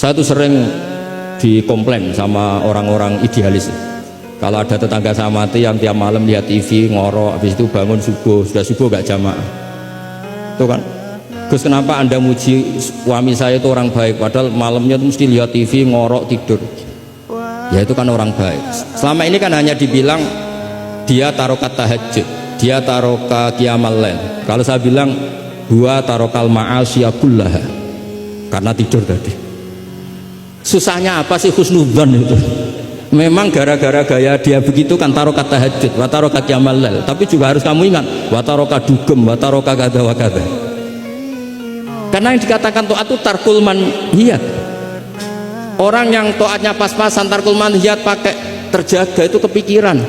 Saya tuh sering dikomplain sama orang-orang idealis. Kalau ada tetangga saya mati yang tiap malam lihat TV ngorok, habis itu bangun subuh, sudah subuh gak jamaah. Tuh kan, Gus kenapa anda muji suami saya itu orang baik, padahal malamnya tuh mesti lihat TV ngorok tidur. Ya itu kan orang baik. Selama ini kan hanya dibilang dia tarokat tahajud, dia taroka qiyamal lail. Kalau saya bilang huwa tarokal ma'asyiya kullaha, karena tidur tadi. Susahnya apa sih husnudzon itu? Memang gara-gara gaya dia begitu kan tarokat tahajud, wa taroka qiyamal lail. Tapi juga harus kamu ingat, wa taroka dugem, wa taroka kada wa kada. Karena yang dikatakan taat itu tarkul manhiyat. Orang yang taatnya pas-pasan tarkul manhiyat pakai terjaga itu kepikiran.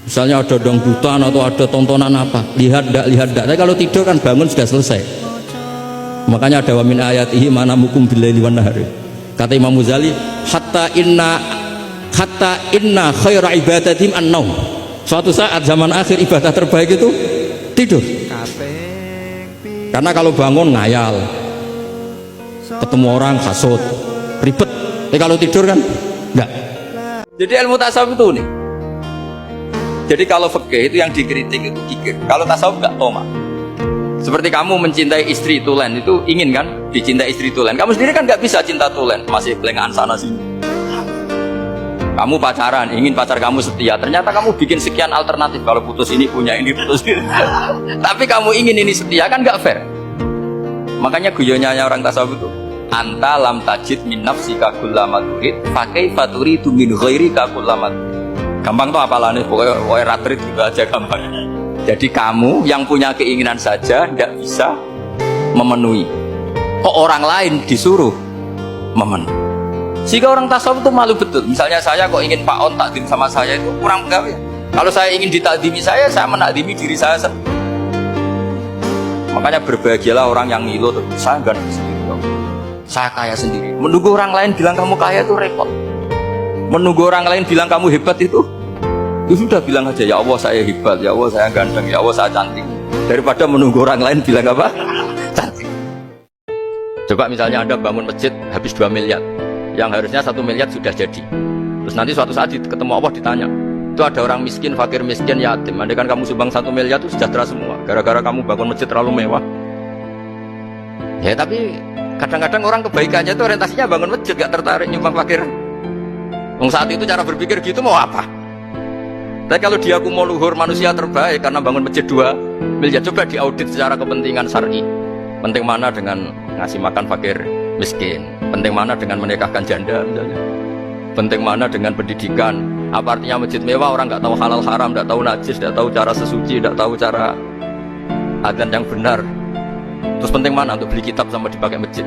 Misalnya ada dangdutan atau ada tontonan apa, lihat dak. Tapi kalau tidur kan bangun sudah selesai. Makanya ada wa min ayatihi manamukum billaili wan nahari. Kata Imam Ghazali, hatta inna khaira ibadatim an-naum. Suatu saat zaman akhir ibadah terbaik itu tidur. Karena kalau bangun ngayal, ketemu orang hasut, ribet. Tapi kalau tidur kan enggak. Jadi ilmu tasawuf itu nih. Jadi kalau fikih itu yang dikritik itu kikir. Kalau tasawuf enggak toma. Seperti kamu mencintai istri tulen itu ingin kan dicintai istri tulen. Kamu sendiri kan nggak bisa cinta tulen, masih pelengahan sana sini. Kamu pacaran, ingin pacar kamu setia. Ternyata kamu bikin sekian alternatif. Kalau putus ini punya ini, putus ini. Tapi kamu ingin ini setia kan nggak fair. Makanya guyonnya orang tasawuf itu, anta lam tajid min nafsika kullama turid, pakai faturi tu min ghairika kullama. Gampang tuh apalane, pokoknya ratrit gitu aja gampang. Jadi kamu yang punya keinginan saja tidak bisa memenuhi. Kok orang lain disuruh memenuhi? Sehingga orang tasawuf itu malu betul. Misalnya saya kok ingin Pak On takdim sama saya itu kurang pegawai. Kalau saya ingin ditakdimi saya menakdimi diri saya sendiri. Makanya berbahagialah orang yang ngilu terus saya enggak sendiri. Saya kaya sendiri. Menunggu orang lain bilang kamu kaya itu repot. Menunggu orang lain bilang kamu hebat itu sudah bilang aja, ya Allah saya hebat, ya Allah saya ganteng, ya Allah saya cantik. Daripada menunggu orang lain bilang apa? Cantik. Coba misalnya Anda bangun masjid habis 2 miliar, yang harusnya 1 miliar sudah jadi. Terus nanti suatu saat ketemu Allah ditanya, itu ada orang miskin, fakir miskin, yatim. Andai kan kamu sumbang 1 miliar itu sejahtera semua. Gara-gara kamu bangun masjid terlalu mewah. Ya tapi kadang-kadang orang kebaikannya itu orientasinya bangun masjid, gak tertarik nyumbang fakir. Saat itu cara berpikir gitu mau apa? Tapi kalau dia mau luhur manusia terbaik karena bangun masjid 2 miliar, coba diaudit secara kepentingan syar'i. Penting mana dengan ngasih makan fakir miskin? Penting mana dengan menikahkan janda misalnya? Penting mana dengan pendidikan? Apa artinya masjid mewah orang nggak tahu halal haram, nggak tahu najis, nggak tahu cara sesuci, nggak tahu cara adzan yang benar. Terus penting mana untuk beli kitab sama dipakai masjid?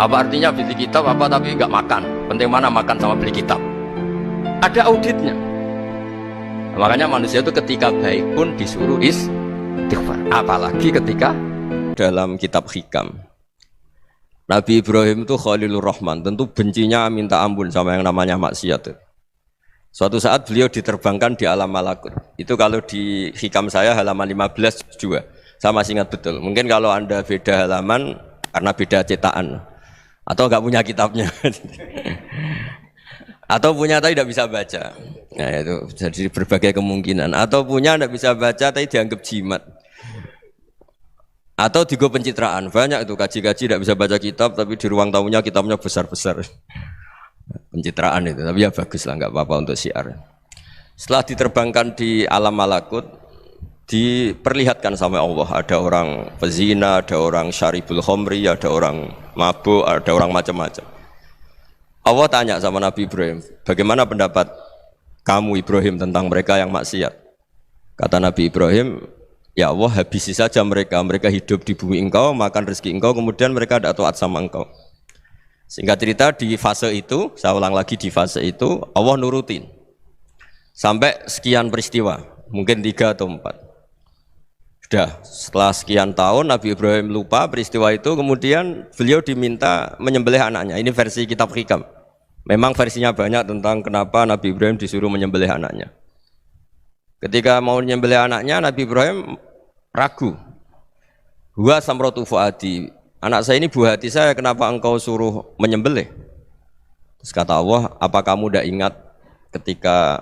Apa artinya beli kitab apa tapi nggak makan? Penting mana makan sama beli kitab? Ada auditnya. Makanya manusia itu ketika baik pun disuruh istighfar, apalagi ketika dalam kitab hikam. Nabi Ibrahim itu Khalilur Rahman, tentu bencinya minta ampun sama yang namanya maksiat. Suatu saat beliau diterbangkan di alam malakut. Itu kalau di hikam saya halaman 15 juga. Saya masih ingat betul. Mungkin kalau Anda beda halaman karena beda cetakan atau nggak punya kitabnya. Atau punya tapi tidak bisa baca. Nah itu jadi berbagai kemungkinan. Atau punya tidak bisa baca tapi dianggap jimat. Atau digo pencitraan. Banyak itu kaji-kaji tidak bisa baca kitab tapi di ruang tamunya kitabnya besar-besar. Pencitraan itu, tapi ya bagus lah, nggak apa-apa untuk syiar. Setelah diterbangkan di alam malakut, diperlihatkan sama Allah, ada orang pezina, ada orang syaribul khomri, ada orang mabuk, ada orang macam-macam. Allah tanya sama Nabi Ibrahim, bagaimana pendapat kamu Ibrahim tentang mereka yang maksiat? Kata Nabi Ibrahim, ya Allah habisi saja mereka, mereka hidup di bumi engkau, makan rezeki engkau, kemudian mereka tidak taat sama engkau. Singkat cerita di fase itu, saya ulang lagi di fase itu, Allah nurutin. Sampai sekian peristiwa, mungkin 3 atau 4. Sudah, setelah sekian tahun Nabi Ibrahim lupa peristiwa itu, kemudian beliau diminta menyembelih anaknya. Ini versi kitab hikam. Memang versinya banyak tentang kenapa Nabi Ibrahim disuruh menyembelih anaknya. Ketika mau menyembelih anaknya, Nabi Ibrahim ragu. Huwa samratu fuadi, anak saya ini buah hati saya, kenapa engkau suruh menyembelih? Terus kata Allah, apa kamu tidak ingat ketika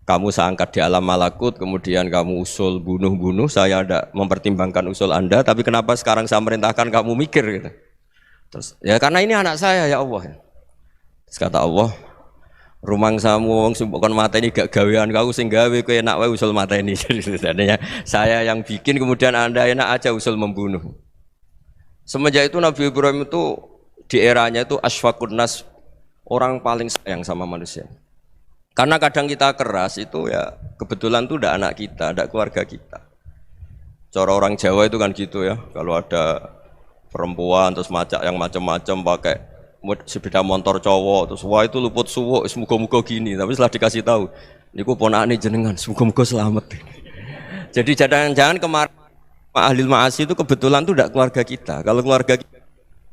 kamu saya angkat di alam malakut, kemudian kamu usul bunuh-bunuh, saya tidak mempertimbangkan usul Anda, tapi kenapa sekarang saya merintahkan kamu mikir gitu. Terus ya karena ini anak saya ya Allah. Terus kata Allah, rumang samu wong sing kon mateni gak gawean kau sing gawe kowe enak wae usul mateni. Jadi saya yang bikin kemudian Anda enak aja usul membunuh. Semenjak itu Nabi Ibrahim itu di eranya itu asfaqun nas, orang paling sayang sama manusia. Karena kadang kita keras itu ya kebetulan tuh udah anak kita, ada keluarga kita. Cara orang Jawa itu kan gitu ya, kalau ada perempuan terus macak yang macam-macam pakai sepeda motor cowok terus wah itu luput suwuk semoga-moga gini, tapi setelah dikasih tahu niku ponakane jenengan semoga-moga selamat. Jadi jangan-jangan kemarin ahli ma'asi itu kebetulan tuh tidak keluarga kita. Kalau keluarga kita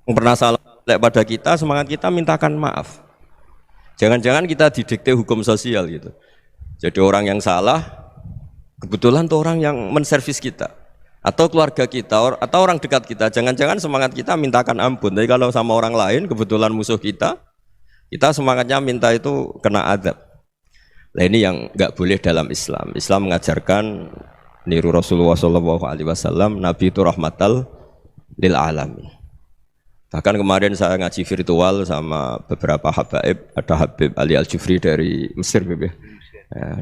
yang pernah salah pada kita, semangat kita mintakan maaf. Jangan-jangan kita didikte hukum sosial gitu. Jadi orang yang salah kebetulan tuh orang yang menservis kita atau keluarga kita atau orang dekat kita. Jangan-jangan semangat kita mintakan ampun. Tapi kalau sama orang lain kebetulan musuh kita semangatnya minta itu kena adab. Nah ini yang nggak boleh dalam Islam. Islam mengajarkan niru Rasulullah SAW, Nabi itu rahmatal lil alamin. Bahkan kemarin saya ngaji virtual sama beberapa habaib, ada Habib Ali Al-Jufri dari Mesir, ya,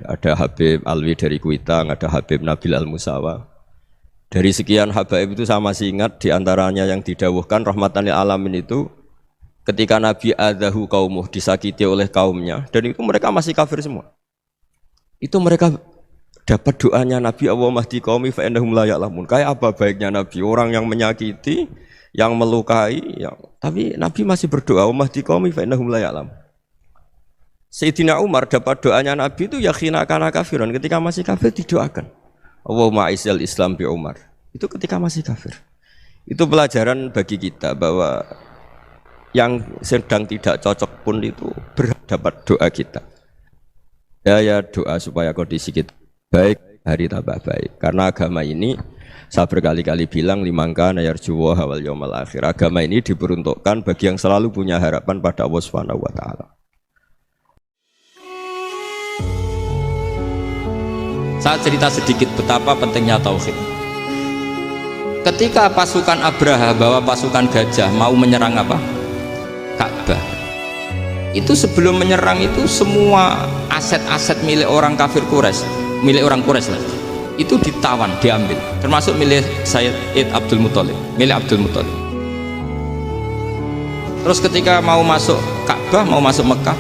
ada Habib Alwi dari Kuitang, ada Habib Nabil Al-Musawa. Dari sekian habaib itu saya masih ingat diantaranya yang didawuhkan rahmatan lil alamin itu ketika Nabi adahu kaumuh, disakiti oleh kaumnya, dan itu mereka masih kafir semua. Itu mereka dapat doanya Nabi, Allahumma hdi qaumi fa innahum la ya'lamun. Kayak apa baiknya Nabi, orang yang menyakiti, yang melukai, tapi Nabi masih berdoa, Allahumma hdi qaumi fa innahum la ya'lamun. Sayyidina Umar dapat doanya Nabi itu yakhina kana kafirun, ketika masih kafir didoakan. Allahumma a'izzal Islam bi Umar. Itu ketika masih kafir. Itu pelajaran bagi kita bahwa yang sedang tidak cocok pun itu berdapat doa kita. Ya doa supaya kondisi kita baik, hari tambah baik. Karena agama ini saya berkali-kali bilang limangkana yarjuwa wal yaumal akhir. Agama ini diperuntukkan bagi yang selalu punya harapan pada Allah Subhanahu wa taala. Saya cerita sedikit betapa pentingnya tauhid. Ketika pasukan Abraha bawa pasukan gajah mau menyerang apa? Ka'bah. Itu sebelum menyerang itu semua aset-aset milik orang kafir Quraisy, milik orang Quraisy lah, itu ditawan, diambil, termasuk milik Sayyid Abdul Muthalib, milik Abdul Muthalib. Terus ketika mau masuk Ka'bah, mau masuk Mekah,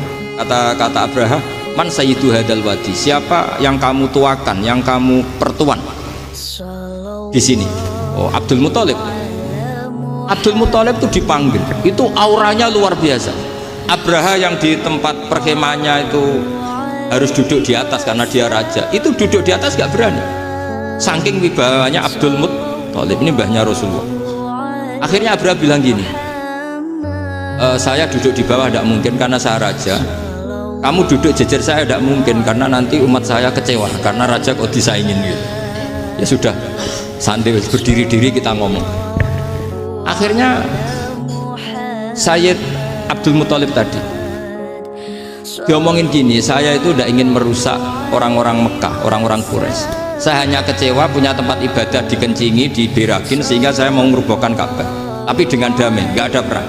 kata Abraha, man sayyidu hadal wadi, siapa yang kamu tuakan, yang kamu pertuan di sini? Oh, Abdul Muthalib. Abdul Muthalib itu dipanggil, itu auranya luar biasa. Abraha yang di tempat perkemahannya itu harus duduk di atas karena dia raja, itu duduk di atas gak berani, saking wibawanya Abdul Muthalib, ini mbahnya Rasulullah. Akhirnya Abraha bilang gini, saya duduk di bawah tidak mungkin karena saya raja, kamu duduk jejer saya tidak mungkin karena nanti umat saya kecewa karena raja kok disaingin gitu. Ya sudah, santai berdiri-diri kita ngomong. Akhirnya Sayyid Abdul Muthalib tadi diomongin gini, saya itu tidak ingin merusak orang-orang Mekah, orang-orang Quraisy. Saya hanya kecewa punya tempat ibadah dikencingi, diberakin, sehingga saya mau merubuhkan Ka'bah, tapi dengan damai, nggak ada perang.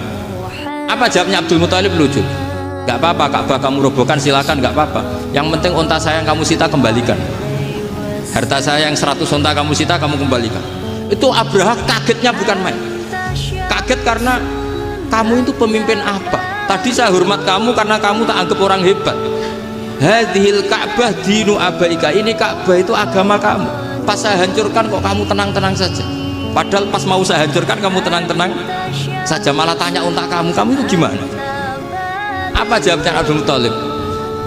Apa jawabnya Abdul Muthalib? Lucu. Nggak apa-apa, Ka'bah kamu robohkan silakan, nggak apa-apa. Yang penting unta saya yang kamu sita kembalikan. Harta saya yang 100 unta kamu sita kamu kembalikan. Itu Abraha kagetnya bukan main. Kaget karena kamu itu pemimpin apa? Tadi saya hormat kamu karena kamu tak anggap orang hebat. Hadhil Ka'bah dinu abaika, ini Ka'bah itu agama kamu. Pas saya hancurkan kok kamu tenang-tenang saja. Padahal pas mau saya hancurkan kamu tenang-tenang saja, malah tanya unta kamu itu gimana? Apa jawabnya Abdul Muthalib?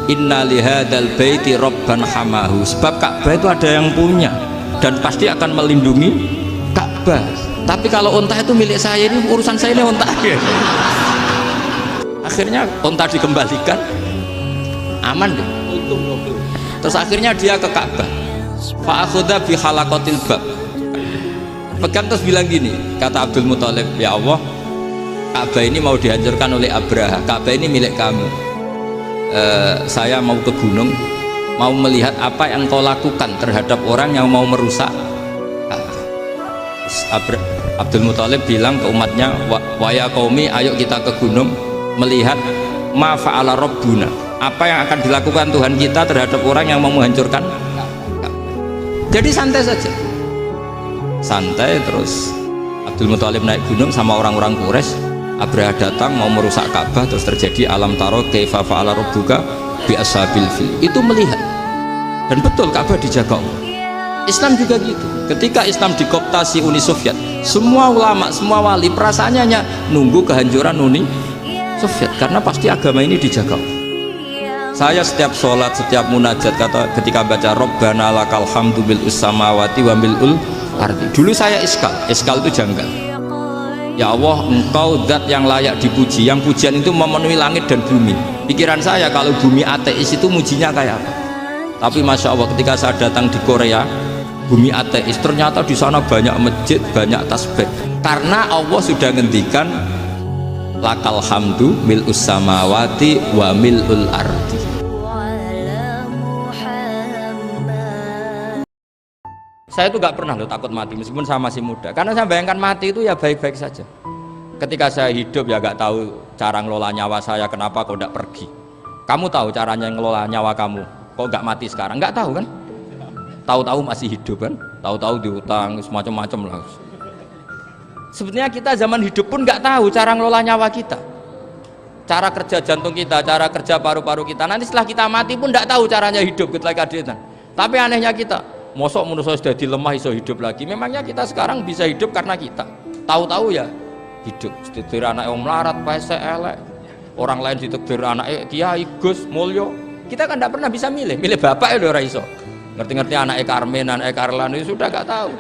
Inna lihadal baiti robban hamahu, sebab Ka'bah itu ada yang punya dan pasti akan melindungi Ka'bah. Tapi kalau unta itu milik saya, ini urusan saya, ini unta. Akhirnya unta dikembalikan, aman deh. Terus akhirnya dia ke Ka'bah. Fa'akhudha bi halaqatil bab. pegang terus bilang gini, kata Abdul Muthalib, ya Allah, Ka'bah ini mau dihancurkan oleh Abraha, Ka'bah ini milik kamu. Saya mau ke gunung, mau melihat apa yang kau lakukan terhadap orang yang mau merusak Ka'bah. Abdul Muthalib bilang ke umatnya, wa ya qaumi, ayo kita ke gunung melihat ma fa'ala rabbuna, apa yang akan dilakukan Tuhan kita terhadap orang yang mau menghancurkan Ka'bah. Jadi santai saja, santai. Terus Abdul Muthalib naik gunung sama orang-orang Quraisy. Abraha datang mau merusak Ka'bah, terus terjadi alam taro kaifa fa'ala rabbuka bi ashabil fil. Itu melihat, dan betul Ka'bah dijaga Allah. Islam juga gitu. Ketika Islam dikooptasi Uni Soviet, semua ulama, semua wali perasaannya hanya nunggu kehancuran Uni Soviet, karena pasti agama ini dijaga Allah. Saya setiap sholat, setiap munajat, kata ketika baca Rabbana lakal hamdu bil samawati wa mil'ul ardi. Dulu saya iskal itu janggal. Ya Allah, engkau zat yang layak dipuji, yang pujian itu memenuhi langit dan bumi. Pikiran saya kalau bumi ateis itu mujinya kayak apa? Tapi Masya Allah, ketika saya datang di Korea, bumi ateis, ternyata di sana banyak masjid, banyak tasbih, karena Allah sudah ngendikan lakal hamdu mil'us samawati wa mil'ul ardi. Saya itu gak pernah loh takut mati meskipun saya masih muda, karena saya bayangkan mati itu ya baik-baik saja. Ketika saya hidup ya gak tahu cara ngelola nyawa saya, kenapa kok gak pergi? Kamu tahu caranya ngelola nyawa kamu, kok gak mati sekarang? Gak tahu kan? Tahu-tahu masih hidup kan? Tahu-tahu diutang, semacam-macam lah. Sebetulnya kita zaman hidup pun gak tahu cara ngelola nyawa kita, cara kerja jantung kita, cara kerja paru-paru kita. Nanti setelah kita mati pun gak tahu caranya hidup ketika dia. Tapi anehnya kita, mosok manusia sudah dilemah iso hidup lagi. Memangnya kita sekarang bisa hidup karena kita tahu-tahu ya hidup. Ditekdir anak yang melarat, pese elek, orang lain ditekdir anak kiai Gus Mulyo. Kita kan tidak pernah bisa milih bapak ya ora iso. Ngerti-ngerti anak Karmen, anak Karlan itu sudah gak tahu.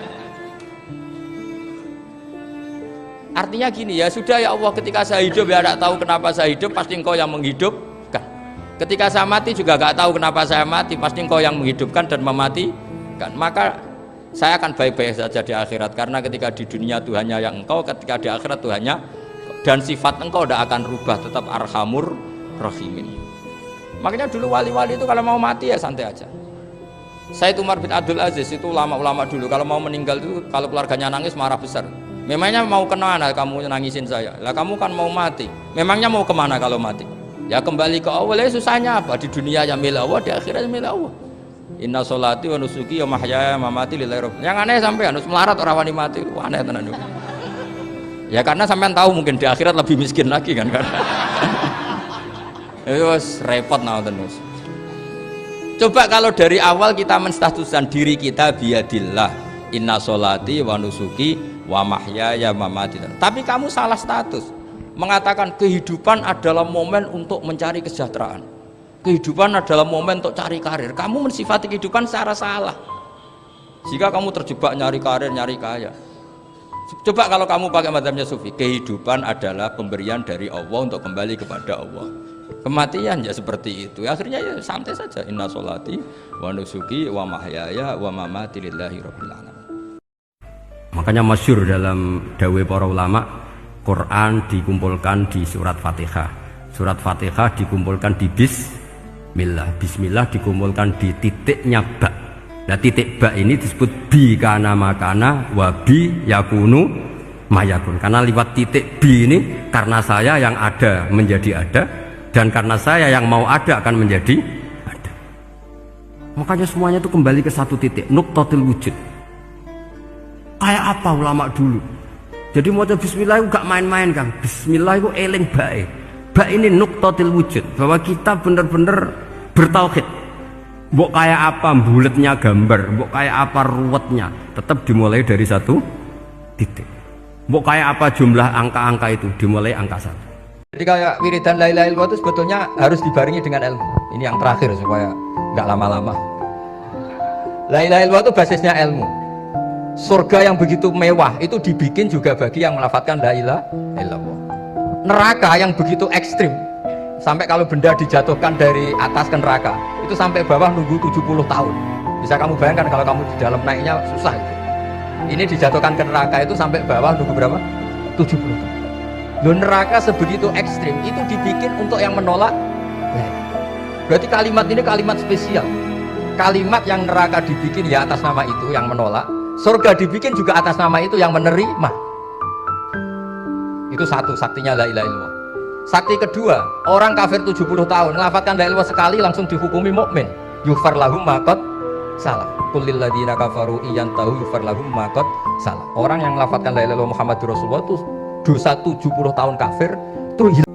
Artinya gini, ya sudah ya Allah, ketika saya hidup ya tidak tahu kenapa saya hidup, pasti engkau yang menghidupkan. Ketika saya mati juga gak tahu kenapa saya mati, pasti engkau yang menghidupkan dan mematikan. Maka saya akan baik-baik saja di akhirat, karena ketika di dunia Tuhannya yang engkau, ketika di akhirat Tuhannya, dan sifat engkau tidak akan rubah, tetap arhamur rahimin. Makanya dulu wali-wali itu kalau mau mati ya santai aja. Said Umar bin Abdul Aziz itu ulama-ulama dulu, kalau mau meninggal itu kalau keluarganya nangis marah besar. Memangnya mau kemana kamu nangisin saya? Lah kamu kan mau mati. Memangnya mau kemana kalau mati? Ya kembali ke Allah. Ya susahnya apa? Di dunia ya milik Allah, di akhirat milik Allah. Inna sholati wa nusuki wa mahyaya wa mamati lillahi rabbil. Yang aneh sampai harus melarat orang wani mati. Wah, aneh tenan. Ya karena sampean tahu mungkin di akhirat lebih miskin lagi kan. Terus repot nah terus. Coba kalau dari awal kita menstatuskan diri kita biadillah, inna sholati wa nusuki wa mahyaya wa mamati. Tapi kamu salah status, mengatakan kehidupan adalah momen untuk mencari kesejahteraan, kehidupan adalah momen untuk cari karir. Kamu mensifati kehidupan secara salah, jika kamu terjebak nyari karir, nyari kaya. Coba kalau kamu pakai mazhabnya Sufi, kehidupan adalah pemberian dari Allah untuk kembali kepada Allah. Kematian ya seperti itu. Akhirnya ya santai saja. Inna sholati wa nusuki wa mahyaya wa mamati lillahi rabbil alamin. Makanya masyhur dalam dawai para ulama, Quran dikumpulkan di surat Fatihah, surat Fatihah dikumpulkan di Bismillah, Bismillah dikumpulkan di titiknya ba. Nah titik ba ini disebut bi kana makana wa bi yakunu mayakun. Karena lewat titik bi ini, karena saya yang ada menjadi ada, dan karena saya yang mau ada akan menjadi ada. Makanya semuanya itu kembali ke satu titik, nuqtatul wujud. Kayak apa ulama dulu? Jadi mau bismillah itu gak main-main kan. Bismillah itu eling bae. Bae ini nuqtatul wujud, bahwa kita benar-benar bertauhid. Mbok kayak apa buletnya gambar, mbok kayak apa ruwetnya, tetap dimulai dari satu titik. Mbok kayak apa jumlah angka-angka itu, dimulai angka satu. Jadi kayak wiridan la ilaha illallah itu sebetulnya harus dibarengi dengan ilmu. Ini yang terakhir supaya nggak lama-lama. La ilaha illallah itu basisnya ilmu. Surga yang begitu mewah itu dibikin juga bagi yang melafadzkan la ilaha illallah. Neraka yang begitu ekstrim, sampai kalau benda dijatuhkan dari atas ke neraka itu sampai bawah nunggu 70 tahun. Bisa kamu bayangkan kalau kamu di dalam naiknya susah itu. ini dijatuhkan ke neraka itu sampai bawah nunggu berapa? 70 tahun. Loh, neraka sebegitu ekstrim itu dibikin untuk yang menolak. Berarti kalimat ini kalimat spesial. Kalimat yang neraka dibikin ya atas nama itu yang menolak, surga dibikin juga atas nama itu yang menerima. Itu satu saktinya la ilaha illallah. Sakti kedua, orang kafir 70 tahun ngelafatkan la ilaha illallah sekali langsung dihukumi mukmin. Yufar lahum maqad salah. Qul lil ladzina kafaru iyantahu yufar lahum maqad salah. Orang yang ngelafatkan la ilaha illallah Muhammadur Rasulullah itu dosa 70 tahun kafir itu hilang.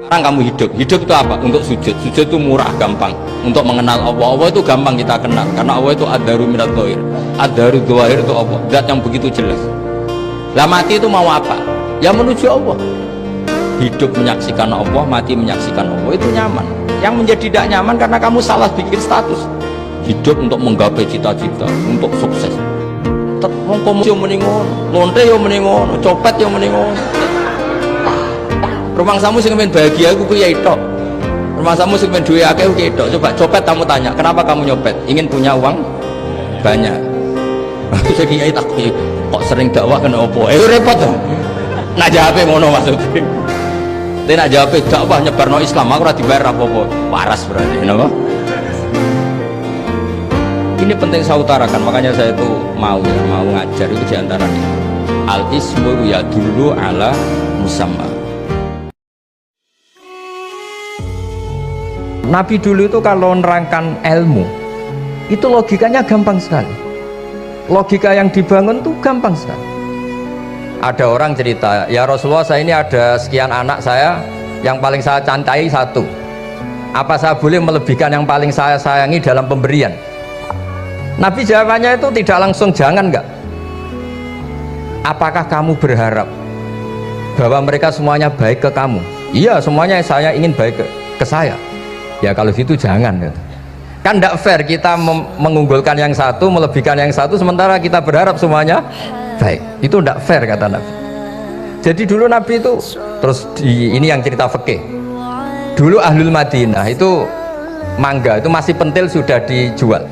Sekarang kamu hidup itu apa? Untuk sujud. Sujud itu murah, gampang. Untuk mengenal Allah. Allah itu gampang kita kenal. Karena Allah itu ad-daru minad dhahir. Ad-daru dhahir itu Allah. Zat yang begitu jelas. Lah mati itu mau apa? Ya menuju Allah. Hidup menyaksikan Allah, mati menyaksikan Allah. Itu nyaman. Yang menjadi tidak nyaman karena kamu salah bikin status. Hidup untuk menggapai cita-cita, untuk sukses. Wong komo yo muni ngono, lonte yo muni ngono, copet yo muni ngono. Rumangsamu sing men bahagia iku kuwi tok. Rumangsamu sing men duwe akeh kuwi tok. Coba copet kamu tanya, kenapa kamu nyopet? Ingin punya uang banyak. Aku sing kiai tak kok sering dakwah kena opo? Repot to. Nak jawabe ngono maksudnya. Dia nak jawabe dakwah nyebarno Islam, aku ora dibayar apa-apa. Waras berarti, napa? Ini penting saya utarakan, makanya saya itu mau ngajar itu diantaranya al-ismu ya dulu ala musamma. Nabi dulu itu kalau nerangkan ilmu itu logikanya gampang sekali. Logika yang dibangun tuh gampang sekali. Ada orang cerita, ya Rasulullah saya ini ada sekian anak saya, yang paling saya cintai satu. Apa saya boleh melebihkan yang paling saya sayangi dalam pemberian? Nabi jawabannya itu tidak langsung jangan enggak. Apakah kamu berharap bahwa mereka semuanya baik ke kamu? Iya, semuanya saya ingin baik ke saya. Ya kalau gitu jangan. Kan tidak fair kita mengunggulkan yang satu, melebihkan yang satu, sementara kita berharap semuanya baik. Itu tidak fair kata Nabi. Jadi dulu Nabi itu terus ini yang cerita fikih. Dulu Ahlul Madinah itu mangga itu masih pentil sudah dijual.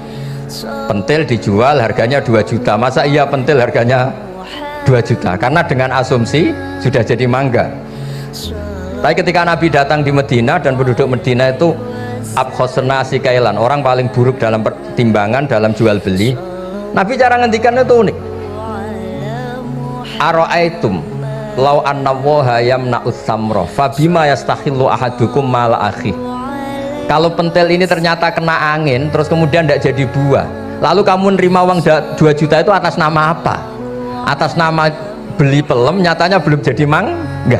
Pentil dijual harganya 2 juta. Masa iya pentil harganya 2 juta? Karena dengan asumsi sudah jadi mangga. Tapi ketika Nabi datang di Medina dan penduduk Medina itu abkhosna sikailan, orang paling buruk dalam pertimbangan dalam jual beli, Nabi cara ngendikan itu unik. Aro'aitum law anna waha yamna'us samra fabima yastakhillu ahadukum mala akhi. Kalau pentil ini ternyata kena angin terus kemudian tidak jadi buah, lalu kamu nerima uang 2 juta itu atas nama apa? Atas nama beli pelem, nyatanya belum jadi mangga.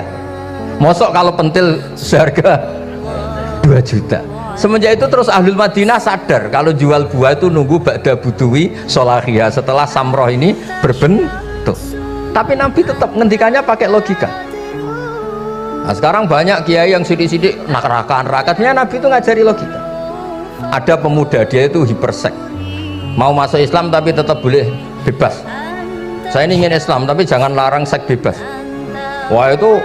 Mosok kalau pentil seharga 2 juta. Semenjak itu terus Ahlul Madinah sadar kalau jual buah itu nunggu ba'da buduwi solahiyah, setelah samroh ini berbentuk. Tapi Nabi tetap ngendikannya pakai logika. Nah, sekarang banyak kiai yang sidik-sidik neraka-nerakanya. Nabi itu ngajari logika. Ada pemuda dia itu hiperseks, mau masuk Islam tapi tetap boleh bebas. Saya ini ingin Islam tapi jangan larang seks bebas. Wah itu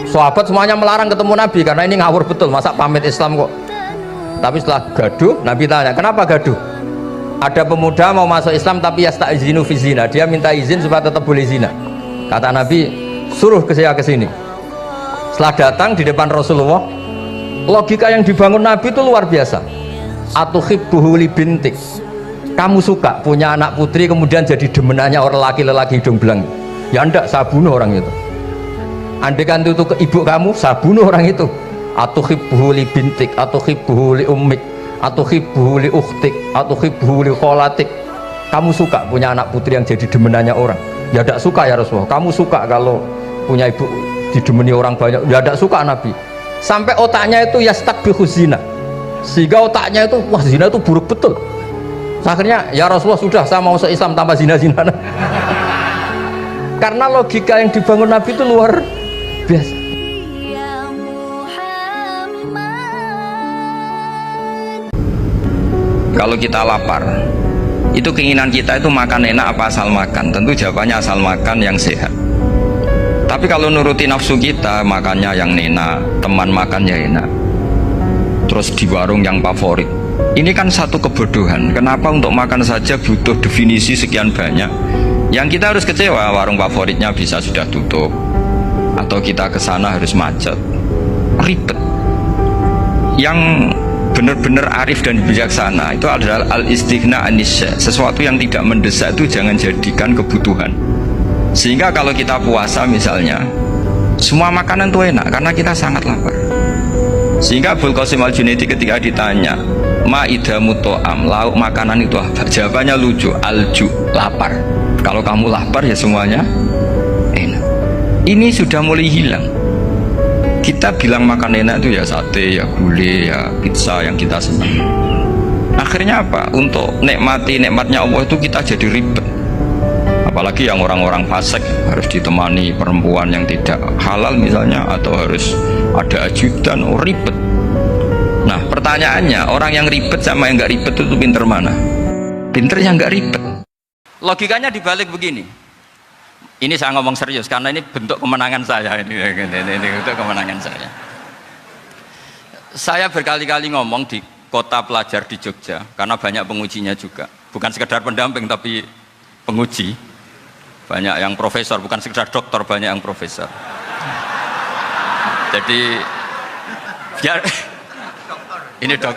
sahabat semuanya melarang ketemu Nabi karena ini ngawur betul, masa pamit Islam kok. Tapi setelah gaduh, Nabi tanya, kenapa gaduh? Ada pemuda mau masuk Islam tapi yasta'izinu fi zina, dia minta izin supaya tetap boleh zina. Kata Nabi, suruh saya ke sini. Setelah datang di depan Rasulullah, logika yang dibangun Nabi itu luar biasa. Atuhibbuhu li bintik, kamu suka punya anak putri kemudian jadi demenannya orang laki-laki hidung belang? Ya enggak, saya bunuh orang itu. Andaikan itu ke ibu kamu, saya bunuh orang itu. Atuhibbuhu li bintik, atuhibbuhu li ummik, atuhibbuhu li ukhtik, atuhibbuhu li kholatik. Kamu suka punya anak putri yang jadi demenannya orang? Ya tidak suka ya Rasulullah. Kamu suka kalau punya ibu didemeni orang banyak? Ya tidak suka Nabi. Sampai otaknya itu yastakbihu zina, sehingga otaknya itu wah zina itu buruk betul. Akhirnya ya Rasulullah sudah, saya mau se-Islam tanpa zina-zina. Karena logika yang dibangun Nabi itu luar biasa. Kalau kita lapar, itu keinginan kita itu makan enak apa asal makan? Tentu jawabannya asal makan yang sehat. Tapi kalau nuruti nafsu kita, makannya yang enak, teman makannya enak, terus di warung yang favorit. Ini kan satu kebodohan. Kenapa untuk makan saja butuh definisi sekian banyak? Yang kita harus kecewa, warung favoritnya bisa sudah tutup, atau kita ke sana harus macet, ribet. Yang benar-benar arif dan bijaksana itu adalah al-istighna anisya. Sesuatu yang tidak mendesak itu jangan jadikan kebutuhan. Sehingga kalau kita puasa misalnya, semua makanan itu enak karena kita sangat lapar. Sehingga Abul Qasim Al-Junaidi ketika ditanya, ma'idamu to'am, lauk makanan itu apa? Jawabannya lucu, alju, lapar. Kalau kamu lapar ya semuanya enak. Ini sudah mulai hilang. Kita bilang makan enak itu ya sate, ya gulai, ya pizza yang kita senang. Akhirnya apa? Untuk nikmati nikmatnya Allah itu kita jadi ribet. Apalagi yang orang-orang fasik harus ditemani perempuan yang tidak halal misalnya, atau harus ada ajudan, ribet. Nah pertanyaannya, orang yang ribet sama yang nggak ribet itu pinter mana? Pinter yang nggak ribet. Logikanya dibalik begini. Ini saya ngomong serius karena ini bentuk kemenangan saya, ini bentuk kemenangan saya. Saya berkali-kali ngomong di kota pelajar di Jogja karena banyak pengujinya juga, bukan sekedar pendamping tapi penguji. Banyak yang profesor, bukan sekedar dokter, banyak yang profesor. Jadi biar ini dok.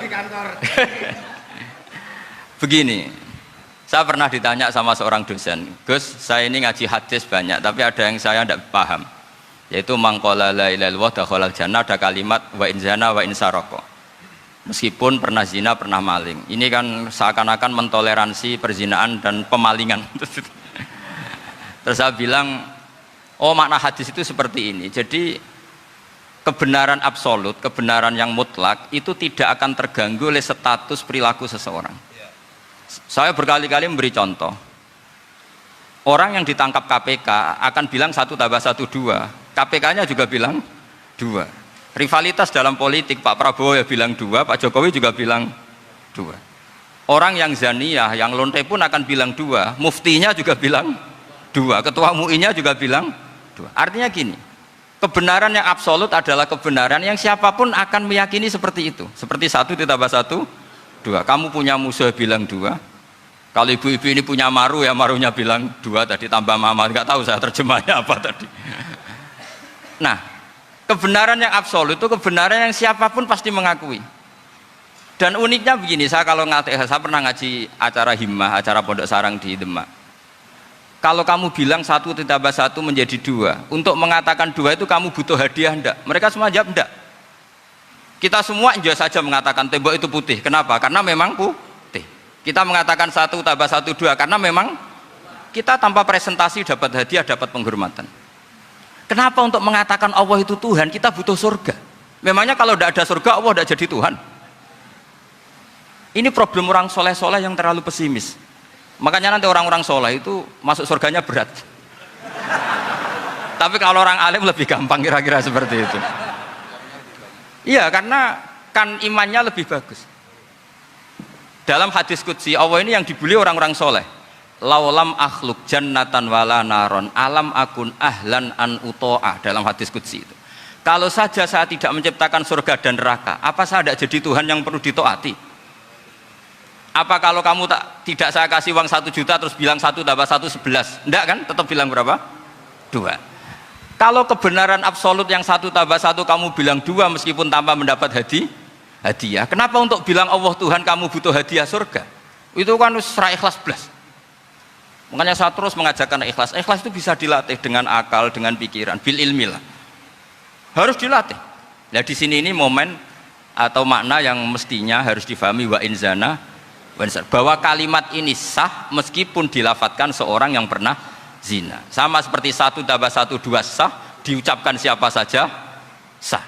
Begini, saya pernah ditanya sama seorang dosen, Gus, saya ini ngaji hadis banyak, tapi ada yang saya tidak paham, yaitu mangqala la ilaha illallah dakhalal jannah, ada kalimat wa in zana wa in saraka. Meskipun pernah zina, pernah maling. Ini kan seakan-akan mentoleransi perzinaan dan pemalingan. Terus saya bilang, oh makna hadis itu seperti ini. Jadi kebenaran absolut, kebenaran yang mutlak itu tidak akan terganggu oleh status perilaku seseorang. Saya berkali-kali memberi contoh. Orang yang ditangkap KPK akan bilang 1 tambah 1 2. KPK-nya juga bilang 2. Rivalitas dalam politik, Pak Prabowo ya bilang 2, Pak Jokowi juga bilang 2. Orang yang zaniyah, yang lonte pun akan bilang 2. Muftinya juga bilang 2. Ketua MUI-nya juga bilang 2. Artinya gini, kebenaran yang absolut adalah kebenaran yang siapapun akan meyakini seperti itu. Seperti 1 ditambah 1 2. Kamu punya musuh bilang 2. Kalau ibu-ibu ini punya maru, ya marunya bilang 2 tadi, tambah mama, nggak tahu saya terjemahnya apa tadi. Nah, kebenaran yang absolut itu kebenaran yang siapapun pasti mengakui. Dan uniknya begini, saya pernah ngaji acara himmah, acara pondok sarang di Demak. Kalau kamu bilang 1 ditambah 1 menjadi 2, untuk mengatakan 2 itu kamu butuh hadiah enggak? Mereka semua jawab enggak. Kita semua juga saja mengatakan tembok itu putih. Kenapa? Karena memang putih. Kita mengatakan 1 tambah 1 2 karena memang kita tanpa presentasi dapat hadiah, dapat penghormatan. Kenapa untuk mengatakan Allah itu Tuhan kita butuh surga? Memangnya kalau tidak ada surga Allah tidak jadi Tuhan? Ini problem orang soleh-soleh yang terlalu pesimis. Makanya nanti orang-orang soleh itu masuk surganya berat. Tapi kalau orang alim lebih gampang, kira-kira seperti itu. Iya, karena kan imannya lebih bagus. Dalam hadis qudsi Allah ini yang dibuli orang-orang soleh. Laulam akhluk jannatan wala naron alam akun ahlan an uto'ah, dalam hadis qudsi itu. Kalau saja saya tidak menciptakan surga dan neraka, apa saya tidak jadi Tuhan yang perlu ditaati? Apa kalau kamu tidak saya kasih uang 1 juta terus bilang 1 tambah 1 11? Enggak kan? Tetap bilang berapa? 2. Kalau kebenaran absolut yang 1 tambah 1 kamu bilang 2 meskipun tanpa mendapat hadiah. Kenapa untuk bilang Allah Tuhan kamu butuh hadiah surga? Itu kan serah ikhlas belas. Makanya saya terus mengajarkan ikhlas. Ikhlas itu bisa dilatih dengan akal, dengan pikiran, bil ilmi lah. Harus dilatih. Nah di sini ini momen atau makna yang mestinya harus difahami wa inzana, bahwa kalimat ini sah meskipun dilafatkan seorang yang pernah zina. Sama seperti 1 tambah 1 2 sah, diucapkan siapa saja sah.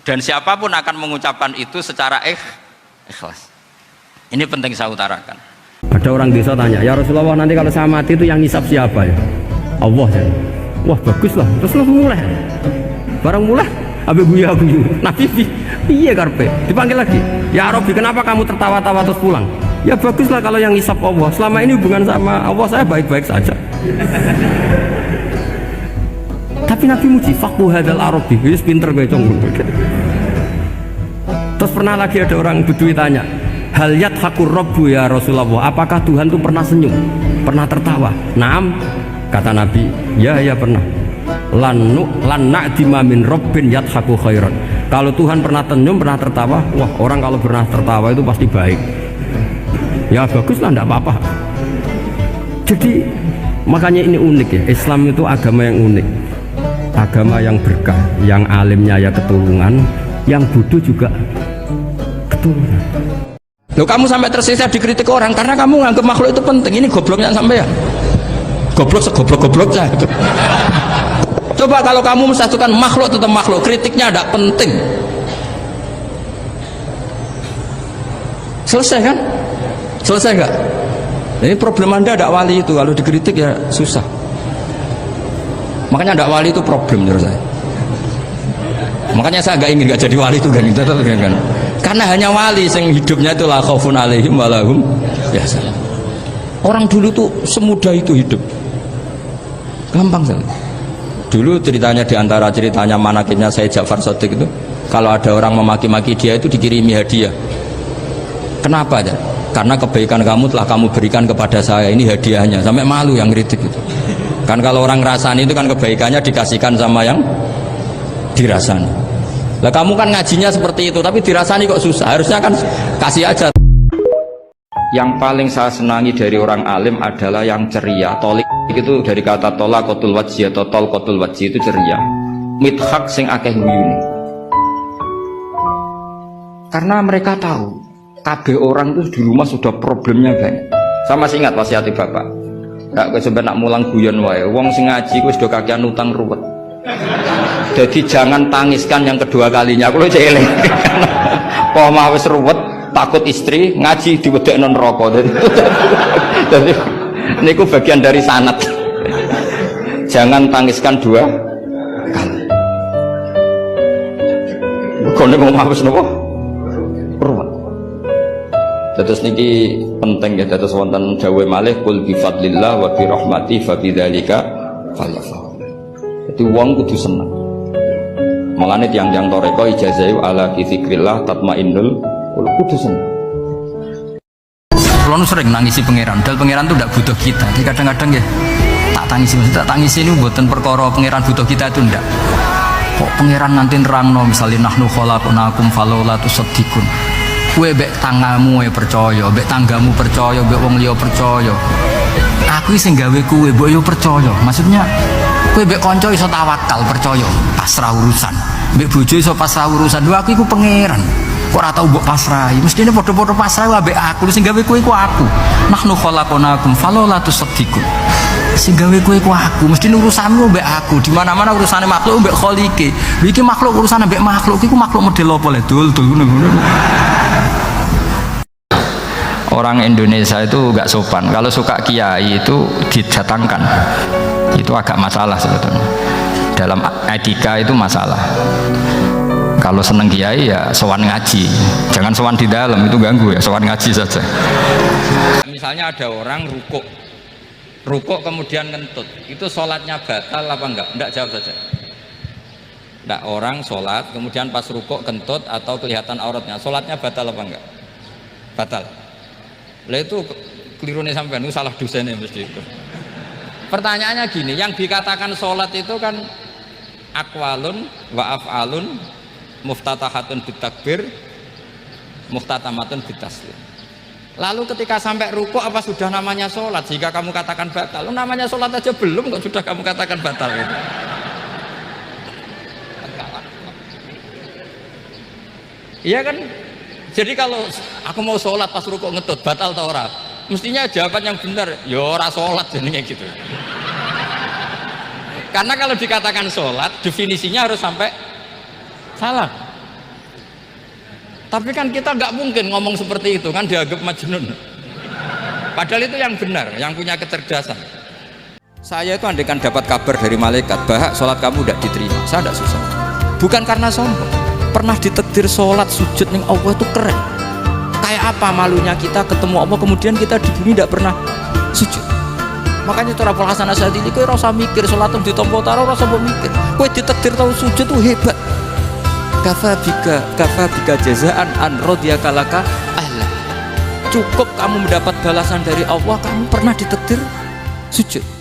Dan siapapun akan mengucapkan itu secara ikhlas. Ini penting saya utarakan. Ada orang desa tanya, ya Rasulullah nanti kalau saya mati itu yang ngisap siapa ya? Allah ya. Wah bagus lah, terus langsung mulai. Barang mulai, abe guyu. Nabi iya karpe, dipanggil lagi. Ya Rabbi kenapa kamu tertawa-tawa terus pulang? Ya bagus lah kalau yang ngisap Allah. Selama ini hubungan sama Allah saya baik-baik saja. Tapi Nabi muji fakku hadal Arabi, wis pinter gue cong. Terus pernah lagi ada orang Bedui tanya, hal yadhakur rabbu ya Rasulullah, apakah Tuhan itu pernah senyum, pernah tertawa? Naam, Kata Nabi, ya pernah. Lan na'dima min rabbin yadhaku khairan. Kalau Tuhan pernah tersenyum, pernah tertawa, wah orang kalau pernah tertawa itu pasti baik. Ya baguslah, enggak apa-apa. Jadi makanya ini unik ya, Islam itu agama yang unik, agama yang berkah, yang alimnya ya keturunan, yang bodoh juga keturunan. Loh, kamu sampai tersisa dikritik orang karena kamu nganggap makhluk itu penting. Ini gobloknya sampai ya, goblok segoblok-gobloknya. Coba kalau kamu mensatukan makhluk tetap makhluk, kritiknya tidak penting. Selesai kan? Selesai enggak? Ini problem Anda ada wali itu, kalau dikritik ya susah. Makanya ada wali itu problem menurut saya. Makanya saya nggak ingin nggak jadi wali itu kan. Karena hanya wali yang hidupnya itu la khaufun alaihim wa lahum yahzanun. Orang dulu tuh semudah itu hidup. Gampang sekali. Dulu ceritanya diantara ceritanya manakibnya Sayyid Ja'far Shadiq itu, kalau ada orang memaki-maki dia itu dikirimi hadiah. Kenapa ya? Karena kebaikan kamu telah kamu berikan kepada saya, ini hadiahnya. Sampai malu yang kritik itu. Kan kalau orang rasani itu kan kebaikannya dikasihkan sama yang dirasani. Lah kamu kan ngajinya seperti itu, tapi dirasani kok susah. Harusnya kan kasih aja. Yang paling saya senangi dari orang alim adalah yang ceria. Tolik itu dari kata tola kotul wajhi atau tol kotul wajhi itu ceria. Midhak sing akeh guyune. Karena mereka tahu kabeh orang itu di rumah sudah problemnya banyak. Saya masih ingat wasiat bapak. Nggak kesempat nak mulang guyon wae. Wong sing ngaji ku sudah kakean utang ruwet. Jadi jangan tangiskan yang kedua kalinya. Aku cek eling. Kok mah wis ruwet, takut istri ngaji diwedekno neraka. Jadi niku bagian dari sanad. Jangan tangiskan dua kali. Kok nek omah wis napa? Ruwet. Terus niki penting ya, terus wonten dawuh malih kul bi fadlillah wa bi rahmati fa bidzalika falyafrah. Jadi wong kudu seneng. Mulane tiyang-tiyang toreko ijazah ala dzikrillah tatmainnul qulub, kudu seneng. Kulo sering nangisi pangeran, dal pangeran tuh ndak butuh kita. Jadi kadang-kadang ya tak tangisi ini mboten perkara pangeran butuh kita itu ndak. Kok pangeran nanti nerangno misalnya nahnu khalaqnakum falaula tusaddiqun. Kowe mbek tanggamu percaya, mbek tanggamu percaya, mbek wong liya percaya. Aku sing gawe kowe mbok yo percaya. Maksudnya kowe mbek kanca iso tawakal percaya, pasrah urusan. Mbek bojo iso pasrah urusan. Lho aku iku pangeran. Kok ora tau mbok pasrahi. Mestine padha-padha pasrah ambek aku. Sing gawe kowe iku aku. Nahnu khalaqnakum falaula tusaddiqun. Sing gawe kowe iku aku. Mestine urusanmu mbek aku. Di mana-mana urusane makhluk mbek Khaliqe. Iki makhluk urusan mbek makhluk. Iku makhluk model apa le? Dul ngono. Orang Indonesia itu nggak sopan. Kalau suka kiai itu didatangkan, itu agak masalah sebetulnya. Dalam etika itu masalah. Kalau seneng kiai ya sowan ngaji, jangan sowan di dalam, itu ganggu ya. Sowan ngaji saja. Misalnya ada orang rukuk kemudian ngentut, itu sholatnya batal apa enggak? Enggak, jawab saja. Enggak, orang sholat kemudian pas rukuk kentut atau kelihatan auratnya, sholatnya batal apa enggak? Batal. Lah itu kelirunya sampean, itu salah dosennya mesti itu. Pertanyaannya gini, yang dikatakan sholat itu kan aqwalun wa af'alun muftatahatun bitakbir muftatamatun bitaslim. Lalu ketika sampai rukuk apa sudah namanya sholat jika kamu katakan batal? Namanya sholat aja belum kok sudah kamu katakan batal itu. Iya kan? Jadi kalau aku mau sholat pas rukuk ngetut batal atau ora? Mestinya jawaban yang benar, ya ora sholat jadinya gitu. Karena kalau dikatakan sholat, definisinya harus sampai salah. Tapi kan kita nggak mungkin ngomong seperti itu, kan dianggap majnun. Padahal itu yang benar, yang punya kecerdasan. Saya itu andaikan dapat kabar dari malaikat bahwa sholat kamu tidak diterima, saya tidak susah. Bukan karena sombong. Pernah ditakdir sholat sujud ning Allah itu keren. Kayak apa malunya kita ketemu Allah kemudian kita di bumi tidak pernah sujud. Makanya cara Abul Hasan Asy'adili kowe ora usah mikir sholat ditampa taro ora usah mikir. Kowe ditakdir tau sujud tuh hebat. Kafa bika jazaan an radiyaka laka ahla. Cukup kamu mendapat balasan dari Allah, kamu pernah ditakdir sujud.